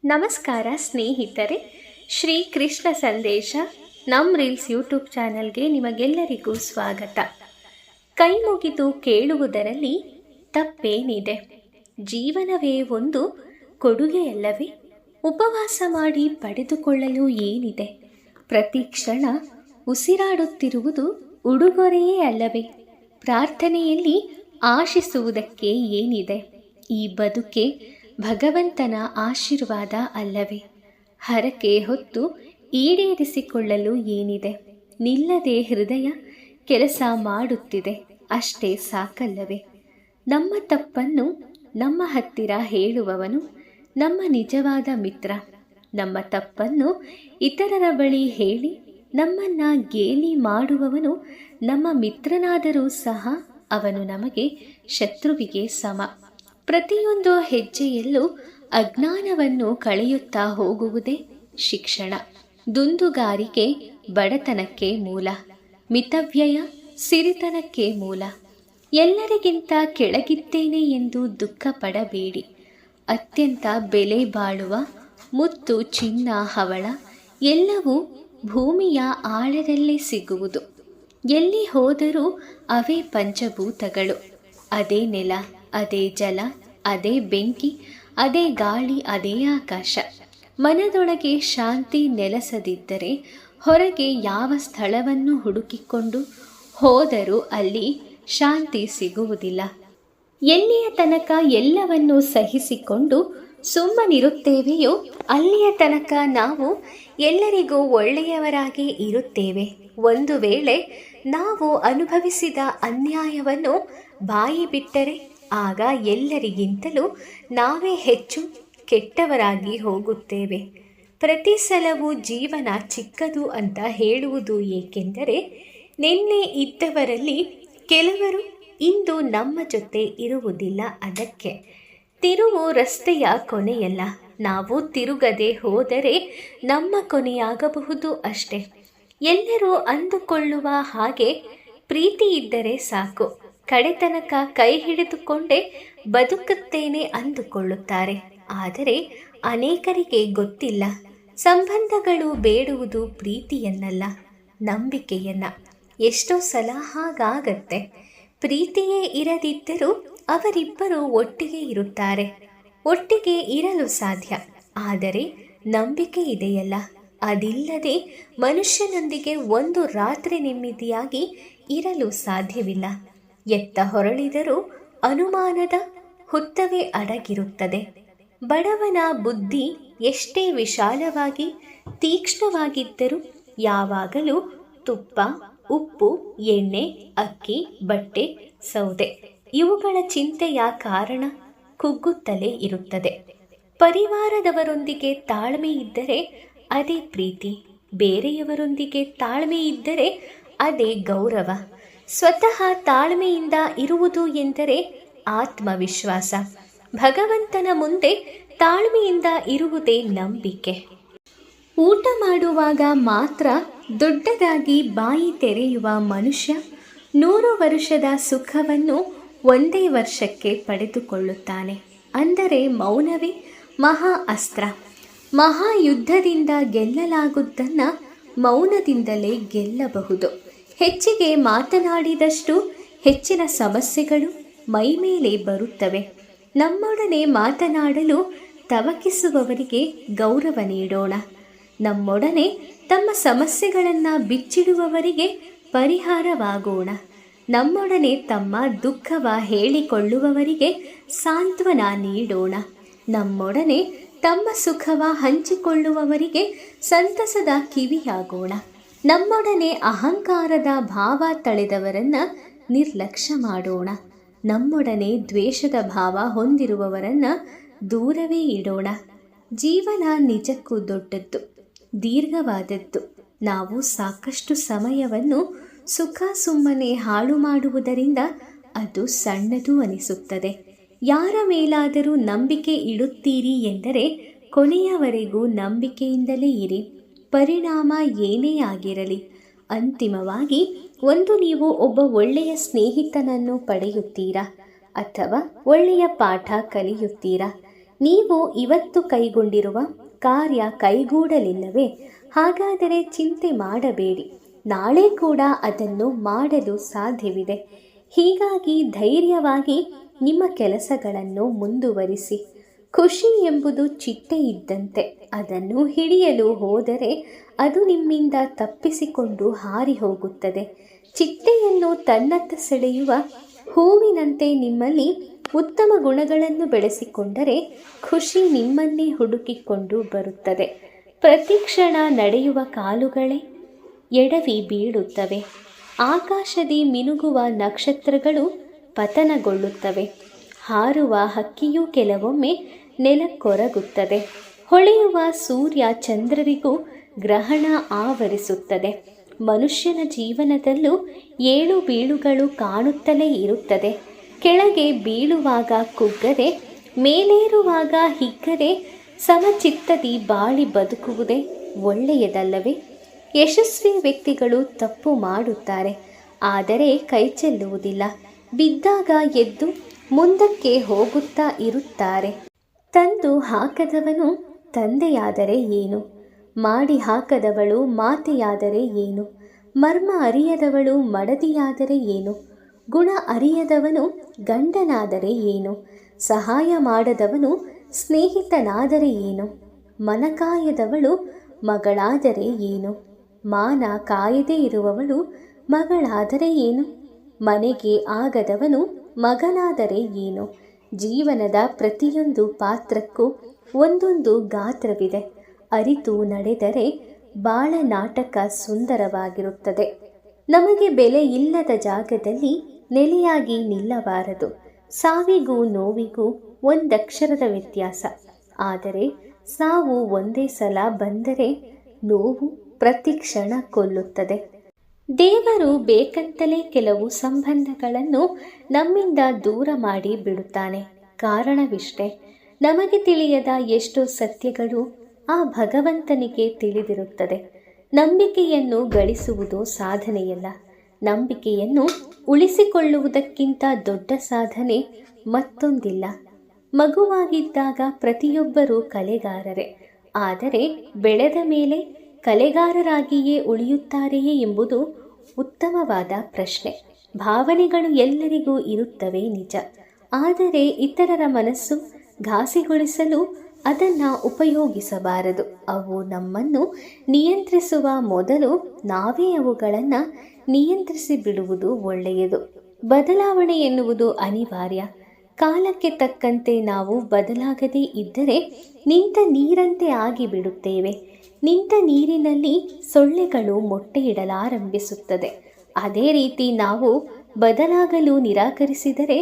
ನಮಸ್ಕಾರ ಸ್ನೇಹಿತರೆ, ಶ್ರೀ ಕೃಷ್ಣ ಸಂದೇಶ ನಮ್ಮ ರೀಲ್ಸ್ ಯೂಟ್ಯೂಬ್ ಚಾನಲ್ಗೆ ನಿಮಗೆಲ್ಲರಿಗೂ ಸ್ವಾಗತ. ಕೈ ಮುಗಿದು ಕೇಳುವುದರಲ್ಲಿ ತಪ್ಪೇನಿದೆ? ಜೀವನವೇ ಒಂದು ಕೊಡುಗೆಯಲ್ಲವೇ? ಉಪವಾಸ ಮಾಡಿ ಪಡೆದುಕೊಳ್ಳಲು ಏನಿದೆ? ಪ್ರತಿ ಕ್ಷಣ ಉಸಿರಾಡುತ್ತಿರುವುದು ಉಡುಗೊರೆಯೇ ಅಲ್ಲವೇ? ಪ್ರಾರ್ಥನೆಯಲ್ಲಿ ಆಶಿಸುವುದಕ್ಕೆ ಏನಿದೆ? ಈ ಬದುಕೆ ಭಗವಂತನ ಆಶೀರ್ವಾದ ಅಲ್ಲವೇ? ಹರಕೆ ಹೊತ್ತು ಈಡೇರಿಸಿಕೊಳ್ಳಲು ಏನಿದೆ? ನಿಲ್ಲದೆ ಹೃದಯ ಕೆಲಸ ಮಾಡುತ್ತಿದೆ, ಅಷ್ಟೇ ಸಾಕಲ್ಲವೇ? ನಮ್ಮ ತಪ್ಪನ್ನು ನಮ್ಮ ಹತ್ತಿರ ಹೇಳುವವನು ನಮ್ಮ ನಿಜವಾದ ಮಿತ್ರ. ನಮ್ಮ ತಪ್ಪನ್ನು ಇತರರ ಬಳಿ ಹೇಳಿ ನಮ್ಮನ್ನು ಗೇಲಿ ಮಾಡುವವನು ನಮ್ಮ ಮಿತ್ರನಾದರೂ ಸಹ ಅವನು ನಮಗೆ ಶತ್ರುವಿಗೆ ಸಮ. ಪ್ರತಿಯೊಂದು ಹೆಜ್ಜೆಯಲ್ಲೂ ಅಜ್ಞಾನವನ್ನು ಕಳೆಯುತ್ತಾ ಹೋಗುವುದೇ ಶಿಕ್ಷಣ. ದುಂದುಗಾರಿಕೆ ಬಡತನಕ್ಕೆ ಮೂಲ, ಮಿತವ್ಯಯ ಸಿರಿತನಕ್ಕೆ ಮೂಲ. ಎಲ್ಲರಿಗಿಂತ ಕೆಳಗಿದ್ದೇನೆ ಎಂದು ದುಃಖ ಪಡಬೇಡಿ. ಅತ್ಯಂತ ಬೆಲೆ ಬಾಳುವ ಮುತ್ತು, ಚಿನ್ನ, ಹವಳ ಎಲ್ಲವೂ ಭೂಮಿಯ ಆಳದಲ್ಲೇ ಸಿಗುವುದು. ಎಲ್ಲಿ ಹೋದರೂ ಅವೇ ಪಂಚಭೂತಗಳು. ಅದೇ ನೆಲ, ಅದೇ ಜಲ, ಅದೇ ಬೆಂಕಿ, ಅದೇ ಗಾಳಿ, ಅದೇ ಆಕಾಶ. ಮನದೊಳಗೆ ಶಾಂತಿ ನೆಲೆಸದಿದ್ದರೆ ಹೊರಗೆ ಯಾವ ಸ್ಥಳವನ್ನು ಹುಡುಕಿಕೊಂಡು ಹೋದರೂ ಅಲ್ಲಿ ಶಾಂತಿ ಸಿಗುವುದಿಲ್ಲ. ಎಲ್ಲಿಯ ತನಕ ಎಲ್ಲವನ್ನು ಸಹಿಸಿಕೊಂಡು ಸುಮ್ಮನಿರುತ್ತೇವೆಯೋ ಅಲ್ಲಿಯ ತನಕ ನಾವು ಎಲ್ಲರಿಗೂ ಒಳ್ಳೆಯವರಾಗಿ ಇರುತ್ತೇವೆ. ಒಂದು ವೇಳೆ ನಾವು ಅನುಭವಿಸಿದ ಅನ್ಯಾಯವನ್ನು ಬಾಯಿ ಬಿಟ್ಟರೆ ಆಗ ಎಲ್ಲರಿಗಿಂತಲೂ ನಾವೇ ಹೆಚ್ಚು ಕೆಟ್ಟವರಾಗಿ ಹೋಗುತ್ತೇವೆ. ಪ್ರತಿ ಸಲವೂ ಜೀವನ ಚಿಕ್ಕದು ಅಂತ ಹೇಳುವುದು ಏಕೆಂದರೆ ನಿನ್ನೆ ಇದ್ದವರಲ್ಲಿ ಕೆಲವರು ಇಂದು ನಮ್ಮ ಜೊತೆ ಇರುವುದಿಲ್ಲ. ಅದಕ್ಕೆ ತಿರುವು ರಸ್ತೆಯ ಕೊನೆಯಲ್ಲ. ನಾವು ತಿರುಗದೆ ಹೋದರೆ ನಮ್ಮ ಕೊನೆಯಾಗಬಹುದು ಅಷ್ಟೆ. ಎಲ್ಲರೂ ಅಂದುಕೊಳ್ಳುವ ಹಾಗೆ ಪ್ರೀತಿ ಇದ್ದರೆ ಸಾಕು, ಕಡೆತನಕ ಕೈ ಹಿಡಿದುಕೊಂಡೇ ಬದುಕುತ್ತೇನೆ ಅಂದುಕೊಳ್ಳುತ್ತಾರೆ. ಆದರೆ ಅನೇಕರಿಗೆ ಗೊತ್ತಿಲ್ಲ, ಸಂಬಂಧಗಳು ಬೇಡುವುದು ಪ್ರೀತಿಯನ್ನಲ್ಲ, ನಂಬಿಕೆಯನ್ನ. ಎಷ್ಟೋ ಸಲ ಹಾಗಾಗತ್ತೆ. ಪ್ರೀತಿಯೇ ಇರದಿದ್ದರೂ ಅವರಿಬ್ಬರು ಒಟ್ಟಿಗೆ ಇರುತ್ತಾರೆ, ಒಟ್ಟಿಗೆ ಇರಲು ಸಾಧ್ಯ. ಆದರೆ ನಂಬಿಕೆ ಇದೆಯಲ್ಲ, ಅದಿಲ್ಲದೆ ಮನುಷ್ಯನೊಂದಿಗೆ ಒಂದು ರಾತ್ರಿ ನೆಮ್ಮದಿಯಾಗಿ ಇರಲು ಸಾಧ್ಯವಿಲ್ಲ. ಎತ್ತ ಹೊರಳಿದರೂ ಅನುಮಾನದ ಹುತ್ತವೇ ಅಡಗಿರುತ್ತದೆ. ಬಡವನ ಬುದ್ಧಿ ಎಷ್ಟೇ ವಿಶಾಲವಾಗಿ ತೀಕ್ಷ್ಣವಾಗಿದ್ದರೂ ಯಾವಾಗಲೂ ತುಪ್ಪ, ಉಪ್ಪು, ಎಣ್ಣೆ, ಅಕ್ಕಿ, ಬಟ್ಟೆ, ಸೌದೆ ಇವುಗಳ ಚಿಂತೆಯ ಕಾರಣ ಕುಗ್ಗುತ್ತಲೇ ಇರುತ್ತದೆ. ಪರಿವಾರದವರೊಂದಿಗೆ ತಾಳ್ಮೆ ಇದ್ದರೆ ಅದೇ ಪ್ರೀತಿ, ಬೇರೆಯವರೊಂದಿಗೆ ತಾಳ್ಮೆ ಇದ್ದರೆ ಅದೇ ಗೌರವ. ಸ್ವತಃ ತಾಳ್ಮೆಯಿಂದ ಇರುವುದು ಎಂದರೆ ಆತ್ಮವಿಶ್ವಾಸ. ಭಗವಂತನ ಮುಂದೆ ತಾಳ್ಮೆಯಿಂದ ಇರುವುದೇ ನಂಬಿಕೆ. ಊಟ ಮಾಡುವಾಗ ಮಾತ್ರ ದೊಡ್ಡದಾಗಿ ಬಾಯಿ ತೆರೆಯುವ ಮನುಷ್ಯ 100 ವರ್ಷದ ಸುಖವನ್ನು ಒಂದೇ ವರ್ಷಕ್ಕೆ ಪಡೆದುಕೊಳ್ಳುತ್ತಾನೆ. ಅಂದರೆ ಮೌನವೇ ಮಹಾ ಅಸ್ತ್ರ. ಮಹಾಯುದ್ಧದಿಂದ ಗೆಲ್ಲಲಾಗುವುದನ್ನು ಮೌನದಿಂದಲೇ ಗೆಲ್ಲಬಹುದು. ಹೆಚ್ಚಿಗೆ ಮಾತನಾಡಿದಷ್ಟು ಹೆಚ್ಚಿನ ಸಮಸ್ಯೆಗಳು ಮೈಮೇಲೆ ಬರುತ್ತವೆ. ನಮ್ಮೊಡನೆ ಮಾತನಾಡಲು ತವಕಿಸುವವರಿಗೆ ಗೌರವ ನೀಡೋಣ. ನಮ್ಮೊಡನೆ ತಮ್ಮ ಸಮಸ್ಯೆಗಳನ್ನು ಬಿಚ್ಚಿಡುವವರಿಗೆ ಪರಿಹಾರವಾಗೋಣ. ನಮ್ಮೊಡನೆ ತಮ್ಮ ದುಃಖವ ಹೇಳಿಕೊಳ್ಳುವವರಿಗೆ ಸಾಂತ್ವನ ನೀಡೋಣ. ನಮ್ಮೊಡನೆ ತಮ್ಮ ಸುಖವ ಹಂಚಿಕೊಳ್ಳುವವರಿಗೆ ಸಂತಸದ ಕಿವಿಯಾಗೋಣ. ನಮ್ಮೊಡನೆ ಅಹಂಕಾರದ ಭಾವ ತಳೆದವರನ್ನು ನಿರ್ಲಕ್ಷ್ಯ ಮಾಡೋಣ. ನಮ್ಮೊಡನೆ ದ್ವೇಷದ ಭಾವ ಹೊಂದಿರುವವರನ್ನು ದೂರವೇ ಇಡೋಣ. ಜೀವನ ನಿಜಕ್ಕೂ ದೊಡ್ಡದ್ದು, ದೀರ್ಘವಾದದ್ದು. ನಾವು ಸಾಕಷ್ಟು ಸಮಯವನ್ನು ಸುಖ ಸುಮ್ಮನೆ ಹಾಳು ಮಾಡುವುದರಿಂದ ಅದು ಸಣ್ಣದು ಅನಿಸುತ್ತದೆ. ಯಾರ ಮೇಲಾದರೂ ನಂಬಿಕೆ ಇಡುತ್ತೀರಿ ಎಂದರೆ ಕೊನೆಯವರೆಗೂ ನಂಬಿಕೆಯಿಂದಲೇ ಇರಿ. ಪರಿಣಾಮ ಏನೇ ಆಗಿರಲಿ, ಅಂತಿಮವಾಗಿ ಒಂದು ನೀವು ಒಬ್ಬ ಒಳ್ಳೆಯ ಸ್ನೇಹಿತನನ್ನು ಪಡೆಯುತ್ತೀರಾ ಅಥವಾ ಒಳ್ಳೆಯ ಪಾಠ ಕಲಿಯುತ್ತೀರಾ. ನೀವು ಇವತ್ತು ಕೈಗೊಂಡಿರುವ ಕಾರ್ಯ ಕೈಗೂಡಲಿಲ್ಲವೇ? ಹಾಗಾದರೆ ಚಿಂತೆ ಮಾಡಬೇಡಿ, ನಾಳೆ ಕೂಡ ಅದನ್ನು ಮಾಡಲು ಸಾಧ್ಯವಿದೆ. ಹೀಗಾಗಿ ಧೈರ್ಯವಾಗಿ ನಿಮ್ಮ ಕೆಲಸಗಳನ್ನು ಮುಂದುವರಿಸಿ. ಖುಷಿ ಎಂಬುದು ಚಿಟ್ಟೆ ಇದ್ದಂತೆ, ಅದನ್ನು ಹಿಡಿಯಲು ಹೋದರೆ ಅದು ನಿಮ್ಮಿಂದ ತಪ್ಪಿಸಿಕೊಂಡು ಹಾರಿ ಹೋಗುತ್ತದೆ. ಚಿಟ್ಟೆಯನ್ನು ತನ್ನತ್ತ ಸೆಳೆಯುವ ಹೂವಿನಂತೆ ನಿಮ್ಮಲ್ಲಿ ಉತ್ತಮ ಗುಣಗಳನ್ನು ಬೆಳೆಸಿಕೊಂಡರೆ ಖುಷಿ ನಿಮ್ಮನ್ನೇ ಹುಡುಕಿಕೊಂಡು ಬರುತ್ತದೆ. ಪ್ರತಿಕ್ಷಣ ನಡೆಯುವ ಕಾಲುಗಳೇ ಎಡವಿ ಬೀಳುತ್ತವೆ. ಆಕಾಶದಿ ಮಿನುಗುವ ನಕ್ಷತ್ರಗಳು ಪತನಗೊಳ್ಳುತ್ತವೆ. ಹಾರುವ ಹಕ್ಕಿಯೂ ಕೆಲವೊಮ್ಮೆ ನೆಲಕ್ಕೊರಗುತ್ತದೆ. ಹೊಳೆಯುವ ಸೂರ್ಯ ಚಂದ್ರರಿಗೂ ಗ್ರಹಣ ಆವರಿಸುತ್ತದೆ. ಮನುಷ್ಯನ ಜೀವನದಲ್ಲೂ ಏಳು ಬೀಳುಗಳು ಕಾಣುತ್ತಲೇ ಇರುತ್ತದೆ. ಕೆಳಗೆ ಬೀಳುವಾಗ ಕುಗ್ಗದೆ, ಮೇಲೇರುವಾಗ ಹಿಗ್ಗದೆ ಸಮಚಿತ್ತದಿ ಬಾಳಿ ಬದುಕುವುದೇ ಒಳ್ಳೆಯದಲ್ಲವೇ? ಯಶಸ್ವಿ ವ್ಯಕ್ತಿಗಳು ತಪ್ಪು ಮಾಡುತ್ತಾರೆ, ಆದರೆ ಕೈ ಚೆಲ್ಲುವುದಿಲ್ಲ. ಬಿದ್ದಾಗ ಎದ್ದು ಮುಂದಕ್ಕೆ ಹೋಗುತ್ತಾ ಇರುತ್ತಾರೆ. ತಂದು ಹಾಕದವನು ತಂದೆಯಾದರೆ ಏನು? ಮಾಡಿ ಹಾಕದವಳು ಮಾತೆಯಾದರೆ ಏನು? ಮರ್ಮ ಅರಿಯದವಳು ಮಡದಿಯಾದರೆ ಏನು? ಗುಣ ಅರಿಯದವನು ಗಂಡನಾದರೆ ಏನು? ಸಹಾಯ ಮಾಡದವನು ಸ್ನೇಹಿತನಾದರೆ ಏನು? ಮನಕಾಯದವಳು ಮಗಳಾದರೆ ಏನು? ಮಾನ ಕಾಯದೇ ಇರುವವಳು ಮಗಳಾದರೆ ಏನು? ಮನೆಗೆ ಆಗದವನು ಮಗನಾದರೆ ಏನು? ಜೀವನದ ಪ್ರತಿಯೊಂದು ಪಾತ್ರಕ್ಕೂ ಒಂದೊಂದು ಗಾತ್ರವಿದೆ. ಅರಿತು ನಡೆದರೆ ಬಾಳ ನಾಟಕ ಸುಂದರವಾಗಿರುತ್ತದೆ. ನಮಗೆ ಬೆಲೆ ಇಲ್ಲದ ಜಾಗದಲ್ಲಿ ನೆಲೆಯಾಗಿ ನಿಲ್ಲಬಾರದು. ಸಾವಿಗೂ ನೋವಿಗೂ ಒಂದಕ್ಷರದ ವ್ಯತ್ಯಾಸ. ಆದರೆ ಸಾವು ಒಂದೇ ಸಲ ಬಂದರೆ ನೋವು ಪ್ರತಿ ಕ್ಷಣ ಕೊಲ್ಲುತ್ತದೆ. ದೇವರು ಬೇಕಂತಲೇ ಕೆಲವು ಸಂಬಂಧಗಳನ್ನು ನಮ್ಮಿಂದ ದೂರ ಮಾಡಿ ಬಿಡುತ್ತಾನೆ. ಕಾರಣವಿಷ್ಟೇ. ನಮಗೆ ತಿಳಿಯದ ಎಷ್ಟೋ ಸತ್ಯಗಳು ಆ ಭಗವಂತನಿಗೆ ತಿಳಿದಿರುತ್ತದೆ. ನಂಬಿಕೆಯನ್ನು ಗಳಿಸುವುದು ಸಾಧನೆಯಲ್ಲ. ನಂಬಿಕೆಯನ್ನು ಉಳಿಸಿಕೊಳ್ಳುವುದಕ್ಕಿಂತ ದೊಡ್ಡ ಸಾಧನೆ ಮತ್ತೊಂದಿಲ್ಲ. ಮಗುವಾಗಿದ್ದಾಗ ಪ್ರತಿಯೊಬ್ಬರೂ ಕಲೆಗಾರರೇ. ಆದರೆ ಬೆಳೆದ ಮೇಲೆ ಕಲೆಗಾರರಾಗಿಯೇ ಉಳಿಯುತ್ತಾರೆಯೇ ಎಂಬುದು ಉತ್ತಮವಾದ ಪ್ರಶ್ನೆ. ಭಾವನೆಗಳು ಎಲ್ಲರಿಗೂ ಇರುತ್ತವೆ ನಿಜ. ಆದರೆ ಇತರರ ಮನಸ್ಸು ಘಾಸಿಗೊಳಿಸಲು ಅದನ್ನು ಉಪಯೋಗಿಸಬಾರದು. ಅವು ನಮ್ಮನ್ನು ನಿಯಂತ್ರಿಸುವ ಮೊದಲು ನಾವೇ ಅವುಗಳನ್ನು ನಿಯಂತ್ರಿಸಿ ಬಿಡುವುದು ಒಳ್ಳೆಯದು. ಬದಲಾವಣೆ ಎನ್ನುವುದು ಅನಿವಾರ್ಯ. ಕಾಲಕ್ಕೆ ತಕ್ಕಂತೆ ನಾವು ಬದಲಾಗದೇ ಇದ್ದರೆ ನಿಂತ ನೀರಂತೆ ಆಗಿಬಿಡುತ್ತೇವೆ. ನಿಂತ ನೀರಿನಲ್ಲಿ ಸೊಳ್ಳೆಗಳು ಮೊಟ್ಟೆ ಇಡಲಾರಂಭಿಸುತ್ತದೆ. ಅದೇ ರೀತಿ ನಾವು ಬದಲಾಗಲು ನಿರಾಕರಿಸಿದರೆ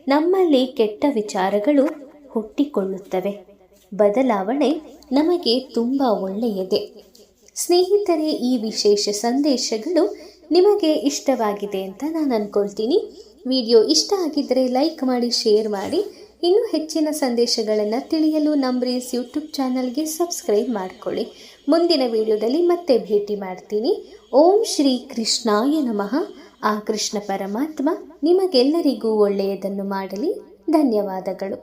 ನಮ್ಮಲ್ಲಿ ಕೆಟ್ಟ ವಿಚಾರಗಳು ಹುಟ್ಟಿಕೊಳ್ಳುತ್ತವೆ. ಬದಲಾವಣೆ ನಮಗೆ ತುಂಬ ಒಳ್ಳೆಯದೇ. ಸ್ನೇಹಿತರೆ, ಈ ವಿಶೇಷ ಸಂದೇಶಗಳು ನಿಮಗೆ ಇಷ್ಟವಾಗಿದೆ ಅಂತ ನಾನು ಅಂದ್ಕೊಳ್ತೀನಿ. ವಿಡಿಯೋ ಇಷ್ಟ ಆಗಿದ್ದರೆ ಲೈಕ್ ಮಾಡಿ, ಶೇರ್ ಮಾಡಿ. ಇನ್ನೂ ಹೆಚ್ಚಿನ ಸಂದೇಶಗಳನ್ನು ತಿಳಿಯಲು ನಮ್ಮ ರೀಲ್ಸ್ ಯೂಟ್ಯೂಬ್ ಚಾನಲ್ಗೆ ಸಬ್ಸ್ಕ್ರೈಬ್ ಮಾಡಿಕೊಳ್ಳಿ. ಮುಂದಿನ ವಿಡಿಯೋದಲ್ಲಿ ಮತ್ತೆ ಭೇಟಿ ಮಾಡ್ತೀನಿ. ಓಂ ಶ್ರೀ ಕೃಷ್ಣಾಯ ನಮಃ. ಆ ಕೃಷ್ಣ ಪರಮಾತ್ಮ ನಿಮಗೆಲ್ಲರಿಗೂ ಒಳ್ಳೆಯದನ್ನು ಮಾಡಲಿ. ಧನ್ಯವಾದಗಳು.